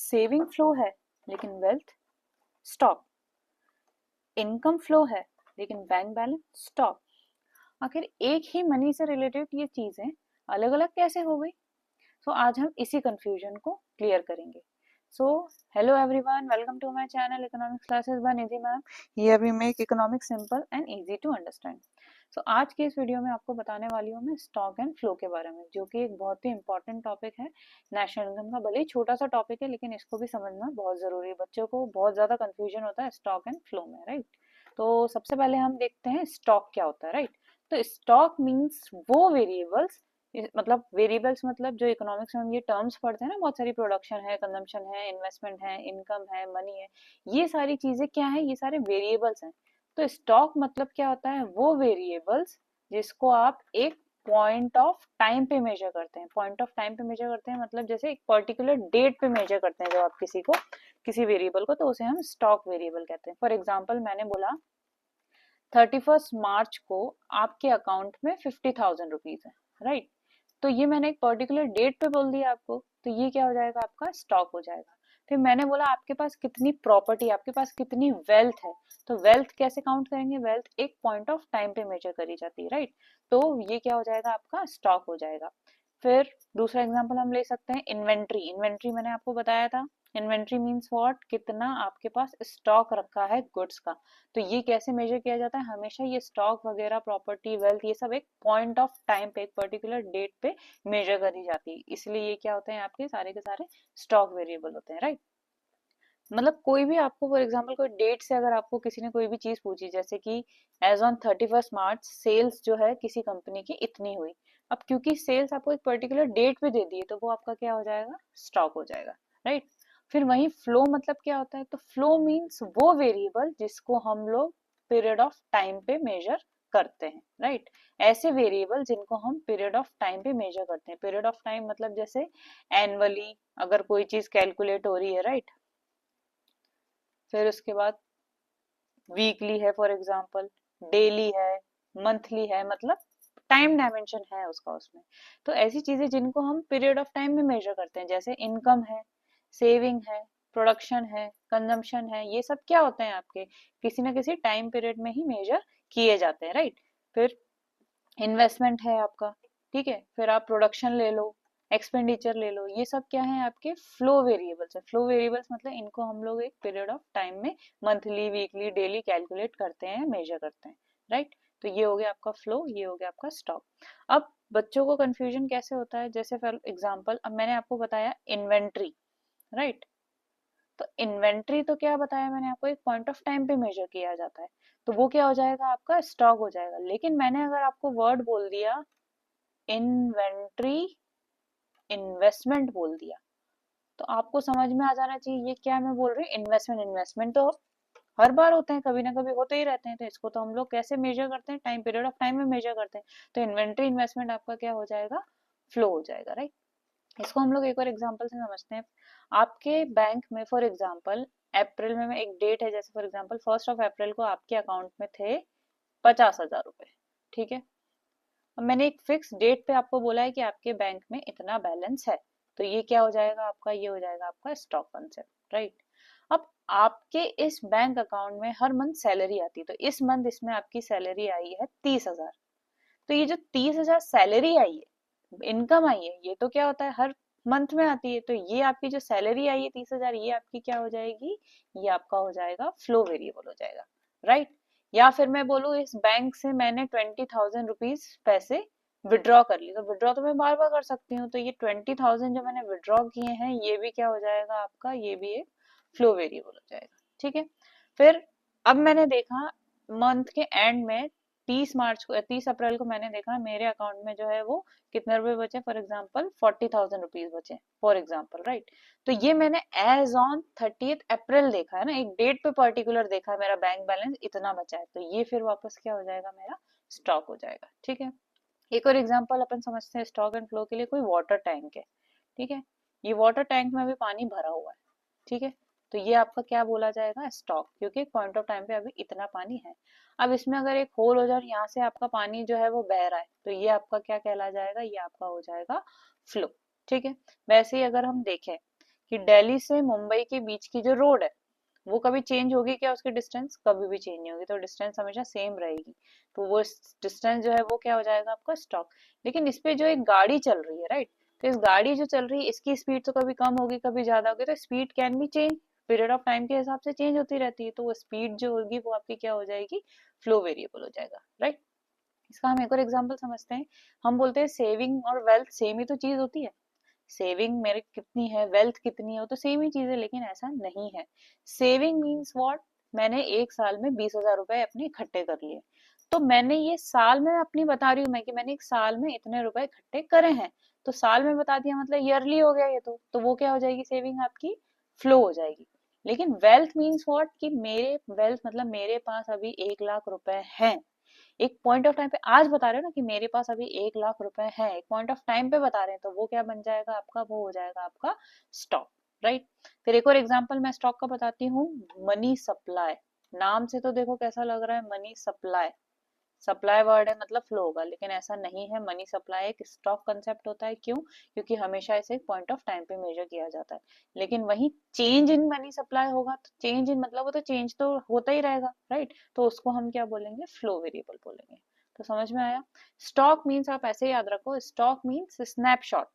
Saving flow है लेकिन wealth stock, income flow है लेकिन बैंक बैलेंस स्टॉक। आखिर एक ही मनी से रिलेटेड ये चीजें अलग अलग कैसे हो गई? सो आज हम इसी कंफ्यूजन को क्लियर करेंगे। So hello everyone, welcome to my channel economics classes by Nidhi ma'am. Here we make economics simple and easy to understand. So आज के इस वीडियो में आपको बताने वाली हूँ मैं स्टॉक एंड फ्लो के बारे में, जो कि एक बहुत ही इंपॉर्टेंट टॉपिक है नेशनल इनकम का। भले ही छोटा सा टॉपिक है लेकिन इसको भी समझना बहुत जरूरी है। बच्चों को बहुत ज्यादा कंफ्यूजन होता है स्टॉक एंड फ्लो में, राइट? तो सबसे पहले हम देखते हैं स्टॉक क्या होता है, राइट? तो स्टॉक मीन्स वो वेरिएबल्स, मतलब वेरिएबल्स मतलब जो इकोनॉमिक्स में हम ये टर्म्स पढ़ते हैं ना, बहुत सारी प्रोडक्शन है, कंजम्पशन है, इन्वेस्टमेंट है, इनकम है, मनी है, ये सारी चीजें क्या है? ये सारे वेरिएबल्स हैं। तो स्टॉक मतलब क्या होता है? वो वेरिएबल्स जिसको आप एक पॉइंट ऑफ टाइम पे मेजर करते हैं। पॉइंट ऑफ टाइम पे मेजर करते हैं मतलब जैसे एक पर्टिकुलर डेट पे मेजर करते हैं जब आप किसी वेरिएबल को, तो उसे हम स्टॉक वेरिएबल कहते हैं। फॉर एग्जाम्पल मैंने बोला 31 मार्च को आपके अकाउंट में 50,000 रुपीज है, राइट? तो ये मैंने एक पर्टिकुलर डेट पे बोल दिया आपको, तो ये क्या हो जाएगा? आपका स्टॉक हो जाएगा। फिर मैंने बोला आपके पास कितनी प्रॉपर्टी, आपके पास कितनी वेल्थ है, तो वेल्थ कैसे काउंट करेंगे? वेल्थ एक पॉइंट ऑफ टाइम पे मेजर करी जाती है, राइट? तो ये क्या हो जाएगा? आपका स्टॉक हो जाएगा। फिर दूसरा एग्जांपल हम ले सकते हैं इन्वेंट्री। इन्वेंट्री मैंने आपको बताया था, इन्वेंट्री मीन्स व्हाट? कितना आपके पास स्टॉक रखा है गुड्स का। तो ये कैसे मेजर किया जाता है? हमेशा ये स्टॉक वगैरह, प्रॉपर्टी, वेल्थ, ये सब एक पॉइंट ऑफ टाइम पे, एक पर्टिकुलर डेट पे मेजर करी जाती है, इसलिए ये क्या होते हैं? आपके सारे के सारे स्टॉक वेरिएबल होते हैं, राइट? मतलब कोई भी आपको फॉर एग्जांपल कोई डेट से अगर आपको किसी ने कोई भी चीज पूछी, जैसे कि एज ऑन 31 मार्च सेल्स जो है किसी कंपनी की इतनी हुई, अब क्योंकि सेल्स आपको एक पर्टिकुलर डेट पे दे दी है, तो वो आपका क्या हो जाएगा? स्टॉक हो जाएगा, राइट? फिर वही फ्लो मतलब क्या होता है? तो फ्लो मीन्स वो वेरिएबल जिसको हम लोग पीरियड ऑफ टाइम पे मेजर करते हैं, राइट? ऐसे वेरिएबल जिनको हम पीरियड ऑफ टाइम पे मेजर करते हैं। पीरियड ऑफ टाइम मतलब जैसे एनुअली अगर कोई चीज कैलकुलेट हो रही है, राइट? फिर उसके बाद वीकली है फॉर एग्जांपल, डेली है, मंथली है, मतलब टाइम डायमेंशन है उसका उसमें। तो ऐसी चीजें जिनको हम पीरियड ऑफ टाइम में मेजर करते हैं, जैसे इनकम है, सेविंग है, प्रोडक्शन है, कंजम्पशन है, ये सब क्या होते हैं? आपके किसी ना किसी टाइम पीरियड में ही मेजर किए जाते हैं, राइट? फिर इन्वेस्टमेंट है आपका, ठीक है? फिर आप प्रोडक्शन ले लो, एक्सपेंडिचर ले लो, ये सब क्या है? आपके फ्लो वेरिएबल्स है। फ्लो वेरिएबल्स मतलब इनको हम लोग एक पीरियड ऑफ टाइम में मंथली, वीकली, डेली कैलकुलेट करते हैं, मेजर करते हैं, राइट? तो ये हो गया आपका फ्लो, ये हो गया आपका स्टॉक। अब बच्चों को कंफ्यूजन कैसे होता है? जैसे फॉर एग्जांपल अब मैंने आपको बताया इन्वेंट्री, राइट? तो इन्वेंट्री तो क्या बताया मैंने आपको? एक पॉइंट ऑफ टाइम पे मेजर किया जाता है, तो वो क्या हो जाएगा? आपका स्टॉक हो जाएगा। लेकिन मैंने अगर आपको वर्ड बोल दिया इन्वेंट्री इन्वेस्टमेंट बोल दिया, तो आपको समझ में आ जाना चाहिए ये क्या मैं बोल रही हूँ। इन्वेस्टमेंट, इन्वेस्टमेंट तो हर बार होते हैं, कभी ना कभी होते ही रहते हैं, तो इसको तो हम लोग कैसे मेजर करते हैं? टाइम पीरियड ऑफ टाइम में मेजर करते हैं। तो इन्वेंट्री इन्वेस्टमेंट आपका क्या हो जाएगा? फ्लो हो जाएगा, राइट? इसको हम लोग एक और एग्जांपल से समझते हैं। आपके बैंक में फॉर एग्जांपल अप्रैल में एक डेट है, जैसे फॉर एग्जांपल 1 अप्रैल को आपके अकाउंट में थे 50,000 रुपए, ठीक है? अब मैंने एक फिक्स डेट पे आपको बोला है कि आपके बैंक में इतना बैलेंस है, तो ये क्या हो जाएगा आपका? ये हो जाएगा आपका स्टॉक कंसेप्ट, राइट? अब आपके इस बैंक अकाउंट में हर मंथ सैलरी आती है, तो इस मंथ इसमें आपकी सैलरी आई है 30,000। तो ये जो 30,000 सैलरी आई है, इनकम आई है, ये तो क्या होता है? हर मंथ में आती है। तो ये आपकी जो सैलरी आई है 30,000, ये आपकी क्या हो जाएगी? ये आपका हो जाएगा फ्लो वेरिएबल हो जाएगा, राइट? या फिर मैं बोलूँ इस बैंक से मैंने 20,000 रुपीज पैसे विड्रॉ कर ली, तो विड्रॉ तो मैं बार बार कर सकती हूँ, तो ये 20,000 जो मैंने विड्रॉ किए हैं, ये भी क्या हो जाएगा आपका? ये भी एक फ्लो वेरिएबल हो जाएगा, ठीक है? फिर अब मैंने देखा मंथ के एंड में 30 अप्रैल को मैंने देखा मेरे अकाउंट में जो है वो कितने रुपए बचे? फॉर एग्जाम्पल 40,000 रुपीज बचे, फॉर एग्जाम्पल, राइट? तो ये मैंने एज ऑन 30 अप्रैल देखा है ना, एक डेट पे पर्टिकुलर देखा है, मेरा बैंक बैलेंस इतना बचा है, तो ये फिर वापस क्या हो जाएगा? मेरा स्टॉक हो जाएगा, ठीक है? एक और एग्जाम्पल अपन समझते हैं स्टॉक एंड फ्लो के लिए। कोई वाटर टैंक है, ठीक है? ये वाटर टैंक में अभी पानी भरा हुआ है, ठीक है? तो ये आपका क्या बोला जाएगा? स्टॉक, क्योंकि पॉइंट ऑफ टाइम पे अभी इतना पानी है। अब इसमें अगर एक होल हो जाए और यहाँ से आपका पानी जो है वो बह रहा है, तो ये आपका क्या कहला जाएगा? ये आपका हो जाएगा फ्लो, ठीक है? वैसे ही अगर हम देखें कि दिल्ली से मुंबई के बीच की जो रोड है वो कभी चेंज होगी क्या? उसकी डिस्टेंस कभी भी चेंज नहीं होगी, तो डिस्टेंस हमेशा सेम रहेगी। तो वो डिस्टेंस जो है वो क्या हो जाएगा आपका? स्टॉक। लेकिन इस पे जो एक गाड़ी चल रही है, राइट, तो इस गाड़ी जो चल रही है इसकी स्पीड तो कभी कम होगी कभी ज्यादा होगी, तो speed can be change, period of time के हिसाब से चेंज होती रहती है, तो वो स्पीड जो होगी वो आपकी क्या हो जाएगी? फ्लो वेरिएबल हो जाएगा, राइट। इसका हम एक और एग्जांपल समझते हैं। हम बोलते हैं सेविंग और वेल्थ सेम ही तो चीज होती है। सेविंग मेरे कितनी है, वेल्थ कितनी है, वो तो सेम ही चीज है, लेकिन ऐसा नहीं है। Saving means what? मैंने एक साल में 20,000 रुपए अपने इकट्ठे कर लिए, तो मैंने ये साल में अपनी बता रही हूँ मैं कि मैंने एक साल में इतने रुपए इकट्ठे करे हैं, तो साल में बता दिया मतलब ईयरली हो गया ये, तो वो क्या हो जाएगी? सेविंग आपकी फ्लो हो जाएगी। लेकिन वेल्थ मीन्स व्हाट? कि मेरे वेल्थ मतलब मेरे पास अभी 1 लाख रुपए हैं, एक पॉइंट ऑफ टाइम पे आज बता रहे हो ना कि मेरे पास अभी 1 लाख रुपए हैं, एक पॉइंट ऑफ टाइम पे बता रहे हैं, तो वो क्या बन जाएगा आपका? वो हो जाएगा आपका स्टॉक, राइट। फिर एक और एग्जांपल मैं स्टॉक का बताती हूँ, मनी सप्लाई। नाम से तो देखो कैसा लग रहा है, मनी सप्लाई, सप्लाई वर्ड है मतलब फ्लो होगा, लेकिन ऐसा नहीं है। मनी सप्लाई एक स्टॉक कंसेप्ट होता है, क्यों? क्योंकि हमेशा इसे पॉइंट ऑफ टाइम पे मेजर किया जाता है। लेकिन वही चेंज इन मनी सप्लाई होगा, तो चेंज इन मतलब वो तो चेंज तो होता ही रहेगा, राइट, तो उसको हम क्या बोलेंगे? फ्लो वेरिएबल बोलेंगे। तो समझ में आया? स्टॉक मीन्स आप ऐसे याद रखो, स्टॉक मीन्स स्नैपशॉट।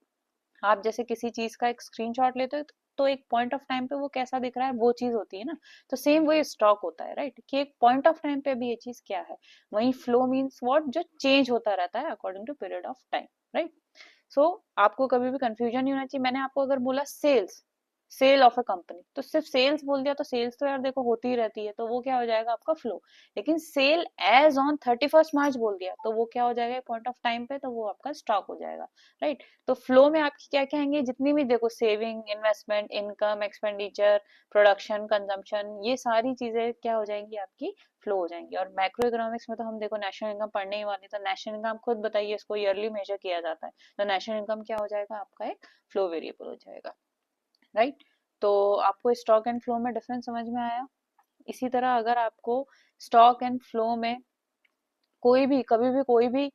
आप जैसे किसी चीज का एक स्क्रीनशॉट लेते हो तो एक पॉइंट ऑफ टाइम पे वो कैसा दिख रहा है वो चीज होती है ना, तो सेम वही स्टॉक होता है, राइट, कि एक पॉइंट ऑफ टाइम पे भी ये चीज क्या है। वही फ्लो मीन्स व्हाट? जो चेंज होता रहता है according to period of time, right. So आपको कभी भी कंफ्यूजन नहीं होना चाहिए। मैंने आपको अगर बोला sales, sale of a company, तो सिर्फ सेल्स बोल दिया तो सेल्स तो यार देखो होती ही रहती है, तो वो क्या हो जाएगा आपका? फ्लो। लेकिन सेल एज ऑन 31 मार्च बोल दिया तो वो क्या हो जाएगा? पॉइंट ऑफ टाइम पे, तो वो आपका स्टॉक हो जाएगा, राइट। तो फ्लो में आपकी क्या क्या आएंगे? जितनी भी देखो, saving, investment, income, expenditure, production, consumption, ये सारी चीजें क्या हो जाएंगी आपकी? फ्लो हो जाएंगी। और मैक्रो इकोनॉमिक्स में तो हम देखो नेशनल इनकम पढ़ने ही वाले, तो नेशनल इनकम खुद बताइए, इसको ईयरली मेजर किया जाता है, तो नेशनल इनकम क्या हो जाएगा आपका? एक फ्लो वेरिएबल हो जाएगा, राइट। तो आपको स्टॉक एंड फ्लो में डिफरेंस समझ में आया? इसी तरह अगर आपको स्टॉक एंड फ्लो में कोई भी कभी भी कोई भी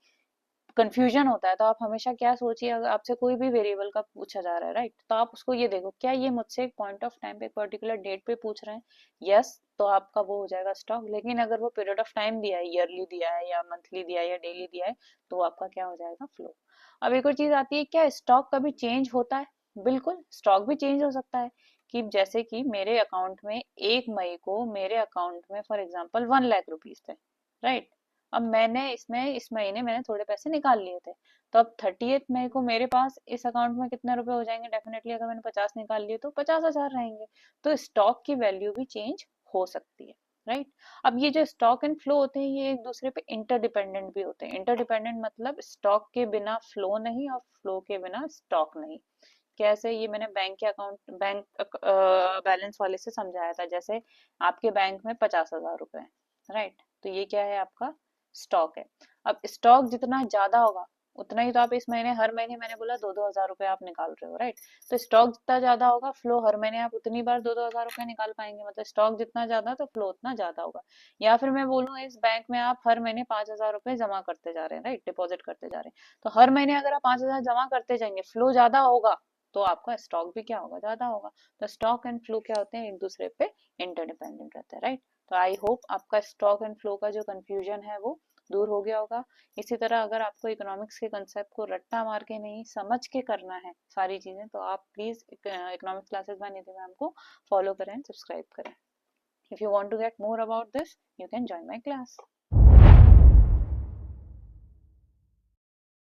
कंफ्यूजन होता है, तो आप हमेशा क्या सोचिए, अगर आपसे कोई भी वेरिएबल का पूछा जा रहा है, राइट, तो आप उसको ये देखो, क्या ये मुझसे एक पॉइंट ऑफ टाइम पे एक पर्टिकुलर डेट पे पूछ रहे हैं? यस, तो आपका वो हो जाएगा स्टॉक। लेकिन अगर वो पीरियड ऑफ टाइम दिया है, ईयरली दिया है या मंथली दिया है या डेली दिया है, तो आपका क्या हो जाएगा? फ्लो। अब एक और चीज आती है, क्या स्टॉक कभी चेंज होता है? बिल्कुल, स्टॉक भी चेंज हो सकता है। कि जैसे कि मेरे अकाउंट में 1 मई को मेरे अकाउंट में फॉर एग्जाम्पल 1 लाख रुपीज थे, राइट। अब मैंने इसमें इस महीने मैंने थोड़े पैसे निकाल लिए थे, तो अब 30 मई को मेरे पास इस अकाउंट में कितने रुपए हो जाएंगे? डेफिनेटली अगर मैंने 50 निकाल लिए तो 50,000 रहेंगे। तो स्टॉक की वैल्यू भी चेंज हो सकती है, राइट। अब ये जो स्टॉक एंड फ्लो होते हैं ये एक दूसरे पे इंटरडिपेंडेंट भी होते हैं। इंटरडिपेंडेंट मतलब स्टॉक के बिना फ्लो नहीं और फ्लो के बिना स्टॉक नहीं। कैसे? ये मैंने बैंक के अकाउंट बैंक बैलेंस वाले से समझाया था। जैसे आपके बैंक में 50,000 रुपए है, राइट, तो ये क्या है आपका? स्टॉक है। अब स्टॉक जितना ज्यादा होगा उतना ही तो आप इस महीने हर महीने मैंने बोला 2-2 हजार रुपए आप निकाल रहे हो, राइट। तो स्टॉक जितना ज्यादा होगा फ्लो हर महीने आप उतनी बार 2-2 हजार रुपए निकाल पाएंगे, मतलब स्टॉक जितना ज्यादा तो फ्लो उतना ज्यादा होगा। या फिर मैं बोलूँ इस बैंक में आप हर महीने 5,000 रुपए जमा करते जा रहे हैं, राइट, डिपॉजिट करते जा रहे हैं, तो हर महीने अगर आप 5,000 जमा करते जाएंगे फ्लो ज्यादा होगा, तो आपका स्टॉक भी क्या होगा? ज्यादा होगा। तो स्टॉक एंड फ्लो क्या होते हैं? एक दूसरे पे इंटरडिपेंडेंट रहते हैं, राइट। तो आई होप आपका स्टॉक एंड फ्लो का जो कंफ्यूजन है वो दूर हो गया होगा। इसी तरह अगर आपको इकोनॉमिक्स के कंसेप्ट को रट्टा मार के नहीं समझ के करना है सारी चीजें, तो आप please economics classes by Nidhi ma'am को फॉलो करें, सब्सक्राइब करें। If you want to get more about this, you can join my class.